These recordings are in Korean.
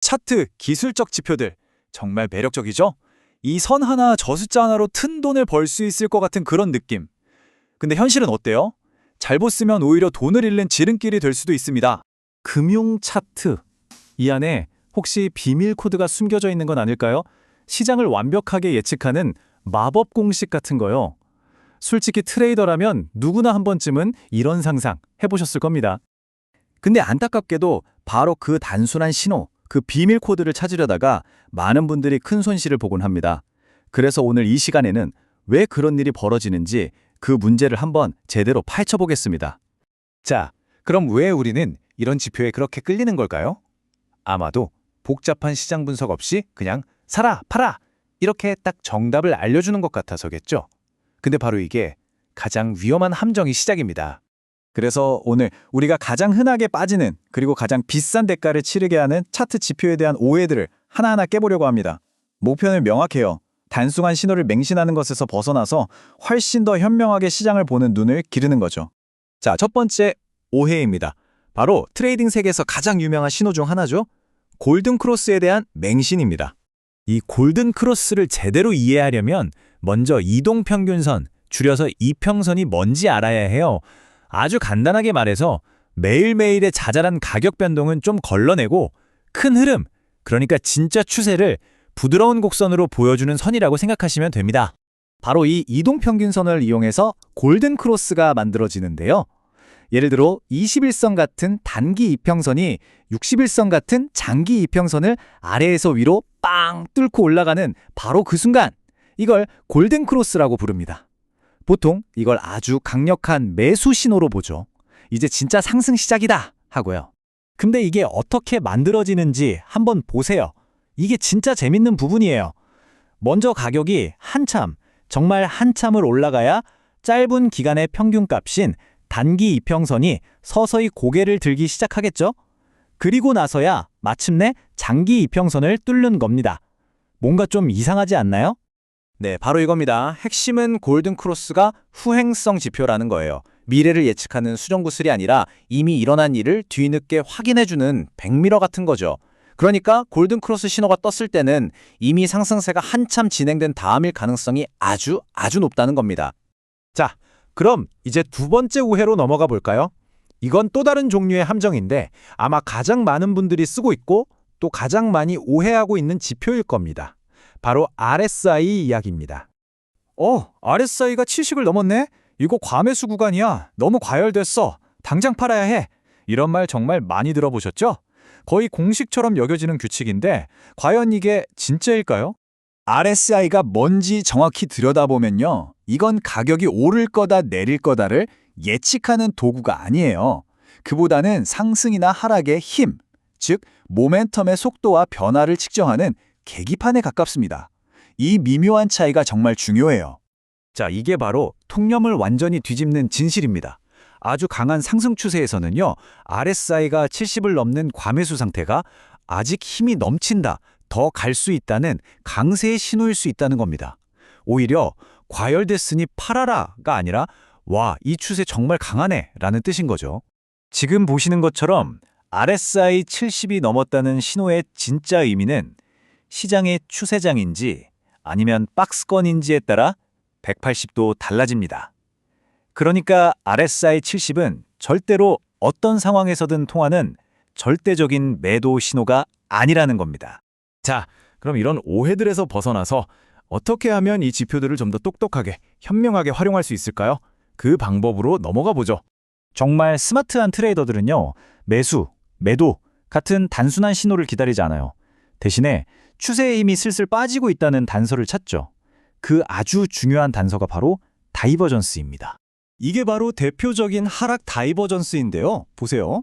차트, 기술적 지표들 정말 매력적이죠? 이 선 하나 저 숫자 하나로 큰 돈을 벌 수 있을 것 같은 그런 느낌. 근데 현실은 어때요? 잘못 쓰면 오히려 돈을 잃는 지름길이 될 수도 있습니다. 금융 차트. 이 안에 혹시 비밀 코드가 숨겨져 있는 건 아닐까요? 시장을 완벽하게 예측하는 마법 공식 같은 거요. 솔직히 트레이더라면 누구나 한 번쯤은 이런 상상 해보셨을 겁니다. 근데 안타깝게도 바로 그 단순한 신호, 그 비밀 코드를 찾으려다가 많은 분들이 큰 손실을 보곤 합니다. 그래서 오늘 이 시간에는 왜 그런 일이 벌어지는지 그 문제를 한번 제대로 파헤쳐보겠습니다. 자, 그럼 왜 우리는 이런 지표에 그렇게 끌리는 걸까요? 아마도 복잡한 시장 분석 없이 그냥 사라, 팔아! 이렇게 딱 정답을 알려주는 것 같아서겠죠? 근데 바로 이게 가장 위험한 함정이 시작입니다. 그래서 오늘 우리가 가장 흔하게 빠지는 그리고 가장 비싼 대가를 치르게 하는 차트 지표에 대한 오해들을 하나하나 깨보려고 합니다. 목표는 명확해요. 단순한 신호를 맹신하는 것에서 벗어나서 훨씬 더 현명하게 시장을 보는 눈을 기르는 거죠. 자, 첫 번째 오해입니다. 바로 트레이딩 세계에서 가장 유명한 신호 중 하나죠. 골든 크로스에 대한 맹신입니다. 이 골든 크로스를 제대로 이해하려면 먼저 이동평균선, 줄여서 이평선이 뭔지 알아야 해요. 아주 간단하게 말해서 매일매일의 자잘한 가격 변동은 좀 걸러내고 큰 흐름, 그러니까 진짜 추세를 부드러운 곡선으로 보여주는 선이라고 생각하시면 됩니다. 바로 이 이동평균선을 이용해서 골든 크로스가 만들어지는데요. 예를 들어 21선 같은 단기 이평선이 61선 같은 장기 이평선을 아래에서 위로 빵 뚫고 올라가는 바로 그 순간, 이걸 골든 크로스라고 부릅니다. 보통 이걸 아주 강력한 매수 신호로 보죠. 이제 진짜 상승 시작이다 하고요. 근데 이게 어떻게 만들어지는지 한번 보세요. 이게 진짜 재밌는 부분이에요. 먼저 가격이 정말 한참을 올라가야 짧은 기간의 평균값인 단기 이평선이 서서히 고개를 들기 시작하겠죠? 그리고 나서야 마침내 장기 이평선을 뚫는 겁니다. 뭔가 좀 이상하지 않나요? 네, 바로 이겁니다. 핵심은 골든 크로스가 후행성 지표라는 거예요. 미래를 예측하는 수정구슬이 아니라 이미 일어난 일을 뒤늦게 확인해주는 백미러 같은 거죠. 그러니까 골든 크로스 신호가 떴을 때는 이미 상승세가 한참 진행된 다음일 가능성이 아주 높다는 겁니다. 자, 그럼 이제 두 번째 오해로 넘어가 볼까요? 이건 또 다른 종류의 함정인데 아마 가장 많은 분들이 쓰고 있고 또 가장 많이 오해하고 있는 지표일 겁니다. 바로 RSI 이야기입니다. RSI가 70을 넘었네? 이거 과매수 구간이야. 너무 과열됐어. 당장 팔아야 해. 이런 말 정말 많이 들어보셨죠? 거의 공식처럼 여겨지는 규칙인데 과연 이게 진짜일까요? RSI가 뭔지 정확히 들여다보면요. 이건 가격이 오를 거다 내릴 거다를 예측하는 도구가 아니에요. 그보다는 상승이나 하락의 힘, 즉 모멘텀의 속도와 변화를 측정하는 계기판에 가깝습니다. 이 미묘한 차이가 정말 중요해요. 자, 이게 바로 통념을 완전히 뒤집는 진실입니다. 아주 강한 상승 추세에서는요, RSI가 70을 넘는 과매수 상태가 아직 힘이 넘친다, 더 갈 수 있다는 강세의 신호일 수 있다는 겁니다. 오히려 과열됐으니 팔아라가 아니라 와, 이 추세 정말 강하네 라는 뜻인 거죠. 지금 보시는 것처럼 RSI 70이 넘었다는 신호의 진짜 의미는 시장의 추세장인지 아니면 박스권인지에 따라 180도 달라집니다. 그러니까 RSI 70은 절대로 어떤 상황에서든 통하는 절대적인 매도 신호가 아니라는 겁니다. 자, 그럼 이런 오해들에서 벗어나서 어떻게 하면 이 지표들을 좀 더 똑똑하게, 현명하게 활용할 수 있을까요? 그 방법으로 넘어가 보죠. 정말 스마트한 트레이더들은요, 매수, 매도 같은 단순한 신호를 기다리지 않아요. 대신에 추세의 힘이 슬슬 빠지고 있다는 단서를 찾죠. 그 아주 중요한 단서가 바로 다이버전스입니다. 이게 바로 대표적인 하락 다이버전스인데요. 보세요.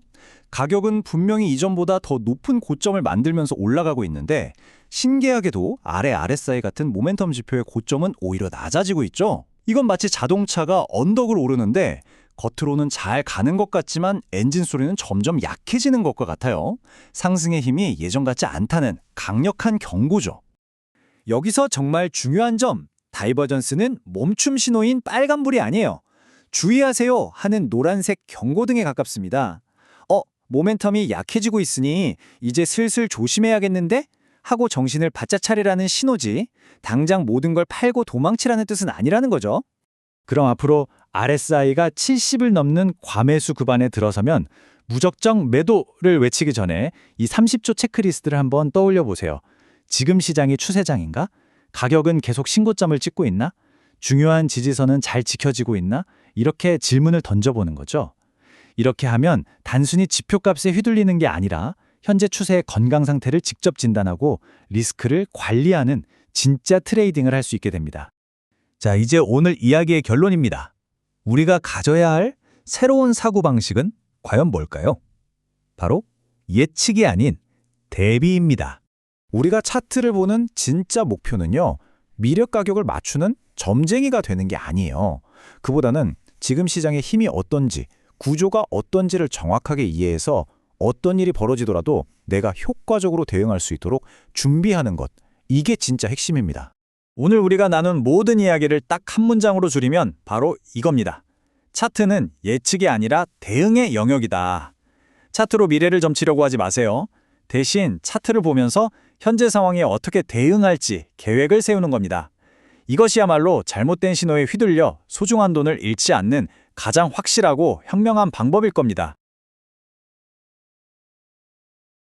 가격은 분명히 이전보다 더 높은 고점을 만들면서 올라가고 있는데 신기하게도 아래 RSI 같은 모멘텀 지표의 고점은 오히려 낮아지고 있죠. 이건 마치 자동차가 언덕을 오르는데 겉으로는 잘 가는 것 같지만 엔진 소리는 점점 약해지는 것과 같아요. 상승의 힘이 예전 같지 않다는 강력한 경고죠. 여기서 정말 중요한 점, 다이버전스는 멈춤 신호인 빨간불이 아니에요. 주의하세요 하는 노란색 경고등에 가깝습니다. 모멘텀이 약해지고 있으니 이제 슬슬 조심해야겠는데? 하고 정신을 바짝 차리라는 신호지. 당장 모든 걸 팔고 도망치라는 뜻은 아니라는 거죠. 그럼 앞으로 RSI가 70을 넘는 과매수 구간에 들어서면 무적정 매도를 외치기 전에 이 30초 체크리스트를 한번 떠올려 보세요. 지금 시장이 추세장인가? 가격은 계속 신고점을 찍고 있나? 중요한 지지선은 잘 지켜지고 있나? 이렇게 질문을 던져보는 거죠. 이렇게 하면 단순히 지표값에 휘둘리는 게 아니라 현재 추세의 건강 상태를 직접 진단하고 리스크를 관리하는 진짜 트레이딩을 할 수 있게 됩니다. 자, 이제 오늘 이야기의 결론입니다. 우리가 가져야 할 새로운 사고방식은 과연 뭘까요? 바로 예측이 아닌 대비입니다. 우리가 차트를 보는 진짜 목표는요, 미력 가격을 맞추는 점쟁이가 되는 게 아니에요. 그보다는 지금 시장의 힘이 어떤지, 구조가 어떤지를 정확하게 이해해서 어떤 일이 벌어지더라도 내가 효과적으로 대응할 수 있도록 준비하는 것. 이게 진짜 핵심입니다. 오늘 우리가 나눈 모든 이야기를 딱 한 문장으로 줄이면 바로 이겁니다. 차트는 예측이 아니라 대응의 영역이다. 차트로 미래를 점치려고 하지 마세요. 대신 차트를 보면서 현재 상황에 어떻게 대응할지 계획을 세우는 겁니다. 이것이야말로 잘못된 신호에 휘둘려 소중한 돈을 잃지 않는 가장 확실하고 현명한 방법일 겁니다.